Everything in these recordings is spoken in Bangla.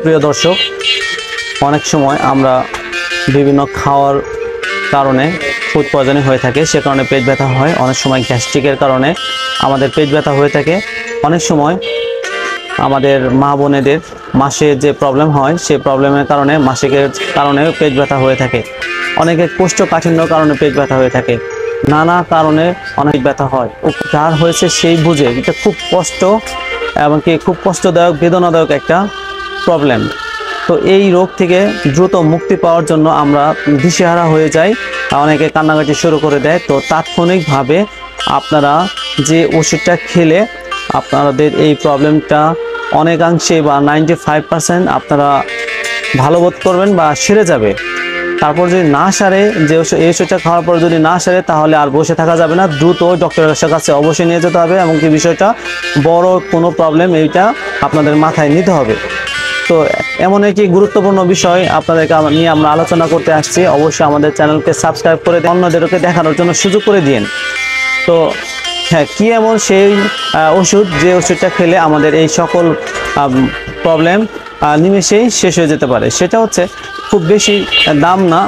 প্রিয় দর্শক, অনেক সময় আমরা বিভিন্ন খাওয়ার কারণে ফুড পয়জনিং হয়ে থাকে, সে কারণে পেট ব্যথা হয়। অনেক সময় গ্যাস্ট্রিকের কারণে আমাদের পেট ব্যথা হয়ে থাকে। অনেক সময় আমাদের মা বোনেদের মাসের যে প্রবলেম হয়, সেই প্রবলেমের কারণে মাসিকের কারণে পেট ব্যথা হয়ে থাকে। অনেকের কোষ্ঠকাঠিন্যর কারণে পেট ব্যথা হয়ে থাকে। নানা কারণে অনেক ব্যথা হয়। যার হয়েছে সেই বুঝে, এটা খুব কষ্ট এবং কি খুব কষ্টদায়ক, বেদনাদায়ক একটা প্রবলেম। তো এই রোগ থেকে দ্রুত মুক্তি পাওয়ার জন্য আমরা দিশেহারা হয়ে যাই, অনেকে কান্নাকাটি শুরু করে দেয়। তো তাৎক্ষণিকভাবে আপনারা যে ওষুধটা খেলে আপনাদের এই প্রবলেমটা অনেকাংশে বা 95% আপনারা ভালো বোধ করবেন বা সেরে যাবে। তারপর যদি না সারে, যে এই ওষুধটা খাওয়ার পর যদি না সারে, তাহলে আর বসে থাকা যাবে না, দ্রুত ডক্টরের কাছে অবশ্যই নিয়ে যেতে হবে। এমনকি বিষয়টা বড় কোনো প্রবলেম, এইটা আপনাদের মাথায় নিতে হবে। তো এমন একটি গুরুত্বপূর্ণ বিষয় আপনাদেরকে নিয়ে আমরা আলোচনা করতে আসছি। অবশ্যই আমাদের চ্যানেলকে সাবস্ক্রাইব করে অন্যদেরকে দেখানোর জন্য সুযোগ করে দিন। তো হ্যাঁ, কি এমন সেই ওষুধ, যে ওষুধটা খেলে আমাদের এই সকল প্রবলেম নিমেষেই শেষ হয়ে যেতে পারে? সেটা হচ্ছে খুব বেশি দাম না,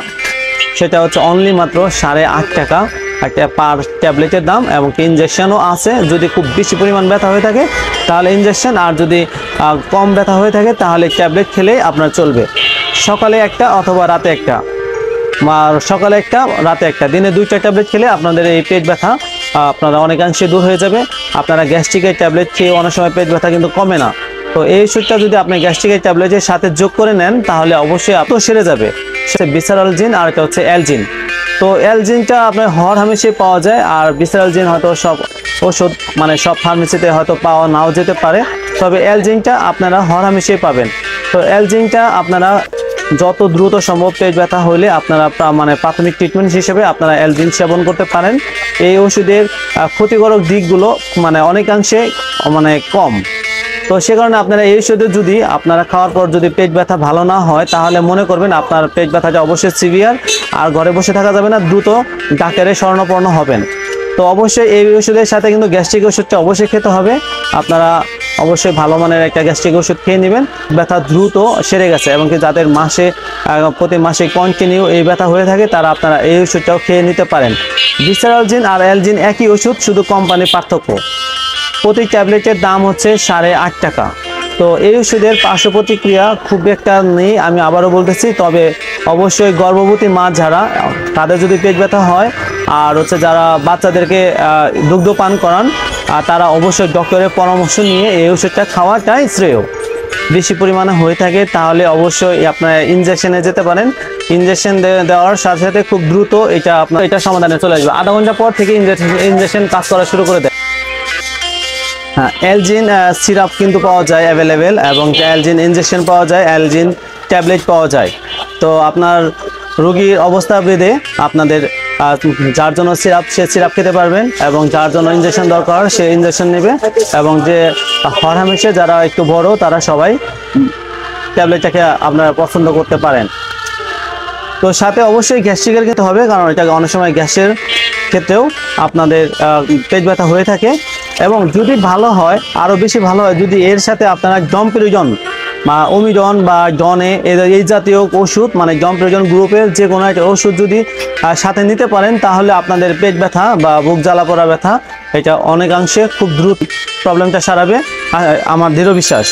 সেটা হচ্ছে অনলি মাত্র 8.5 টাকা একটা পার ট্যাবলেটের দাম, এবং ইনজেকশনও আছে। যদি খুব বেশি পরিমাণ ব্যথা হয়ে থাকে তাহলে ইনজেকশন, আর যদি কম ব্যথা হয়ে থাকে তাহলে ট্যাবলেট খেলেই আপনার চলবে। সকালে একটা অথবা রাতে একটা, সকালে একটা রাতে একটা, দিনে 2টা ট্যাবলেট খেলে আপনাদের এই পেট ব্যথা আপনারা অনেকাংশে দূর হয়ে যাবে। আপনারা গ্যাস্ট্রিকের ট্যাবলেট খেয়ে অনেক সময় পেট ব্যথা কিন্তু কমে না। তো এই ওষুধটা যদি আপনি গ্যাস্ট্রিকের ট্যাবলেটের সাথে যোগ করে নেন তাহলে অবশ্যই আপনার সেরে যাবে। সেটা ভিসারালজিন, আর এটা হচ্ছে অ্যালজিন। তো অ্যালজিনটা আপনার হরহামেশাই পাওয়া যায়, আর ভিসারালজিন হয়তো সব ওষুধ সব ফার্মেসিতে হয়তো পাওয়া নাও যেতে পারে, তবে অ্যালজিনটা আপনারা হরহামেশাই পাবেন। তো অ্যালজিনটা আপনারা যত দ্রুত সম্ভব পেট ব্যথা হলে আপনারা প্রাথমিক ট্রিটমেন্ট হিসেবে আপনারা অ্যালজিন সেবন করতে পারেন। এই ওষুধের ক্ষতিকারক দিকগুলো অনেকাংশে কম। তো সে কারণে আপনারা এই ওষুধে যদি আপনারা খাওয়ার পর যদি পেট ব্যথা ভালো না হয়, তাহলে মনে করবেন আপনার পেট ব্যথাটা অবশ্যই সিভিয়ার, আর ঘরে বসে থাকা যাবে না, দ্রুত ডাক্তারের শরণাপন্ন হবেন। তো অবশ্যই এই ওষুধের সাথে কিন্তু গ্যাস্ট্রিক ওষুধটা অবশ্যই খেতে হবে। আপনারা অবশ্যই ভালো মানের একটা গ্যাস্ট্রিক ওষুধ খেয়ে নেবেন। ব্যথা দ্রুত সেরে গেছে এবং কি যাদের প্রতি মাসে কন্টিনিউ এই ব্যথা হয়ে থাকে, তারা আপনারা এই ওষুধটাও খেয়ে নিতে পারেন। ভিসারালজিন আর অ্যালজিন একই ওষুধ, শুধু কোম্পানির পার্থক্য। প্রতি ট্যাবলেটের দাম হচ্ছে 8.5 টাকা। তো এই ওষুধের পার্শ্ব প্রতিক্রিয়া খুব একটা নেই, আমি আবারও বলতেছি। তবে অবশ্যই গর্ভবতী মা যারা, তাদের যদি পেট ব্যথা হয়, আর যারা বাচ্চাদেরকে দুগ্ধ পান করান, তারা অবশ্যই ডক্টরের পরামর্শ নিয়ে এই ওষুধটা খাওয়াটাই শ্রেয়। বেশি পরিমাণে হয়ে থাকে তাহলে অবশ্যই আপনারা ইনজেকশনে যেতে পারেন। ইনজেকশন দেওয়ার সাথে সাথে খুব দ্রুত এটা সমাধানে চলে আসবে। আধা ঘন্টা পর থেকে ইনজেকশন কাজ করা শুরু করে দেয়। হ্যাঁ, অ্যালজিন সিরাপ কিন্তু পাওয়া যায় অ্যাভেলেবেল, এবং অ্যালজিন ইনজেকশন পাওয়া যায়, অ্যালজিন ট্যাবলেট পাওয়া যায়। তো আপনার রোগীর অবস্থা ভেদে আপনাদের যার জন্য সিরাপ, সে সিরাপ খেতে পারবেন, এবং যার জন্য ইনজেকশন দরকার সে ইনজেকশন নেবে। এবং যে হরহামেশা যারা একটু বড়, তারা সবাই ট্যাবলেটটাকে আপনারা পছন্দ করতে পারেন। তো সাথে অবশ্যই গ্যাস্ট্রিকের খেতে হবে, কারণ এটা অনেক সময় গ্যাসের ক্ষেত্রেও আপনাদের পেট ব্যথা হয়ে থাকে। এবং যদি ভালো হয়, আরও বেশি ভালো হয় যদি এর সাথে আপনারা ডমপেরিজন বা ওমিডন বা ডনে এই জাতীয় ওষুধ, ডমপেরিজন গ্রুপের যে কোনো একটা ওষুধ যদি সাথে নিতে পারেন, তাহলে আপনাদের পেট ব্যথা বা বুক জ্বালা পড়া ব্যথা, এটা অনেকাংশে খুব দ্রুত প্রবলেমটা সারাবে, আমার দৃঢ় বিশ্বাস।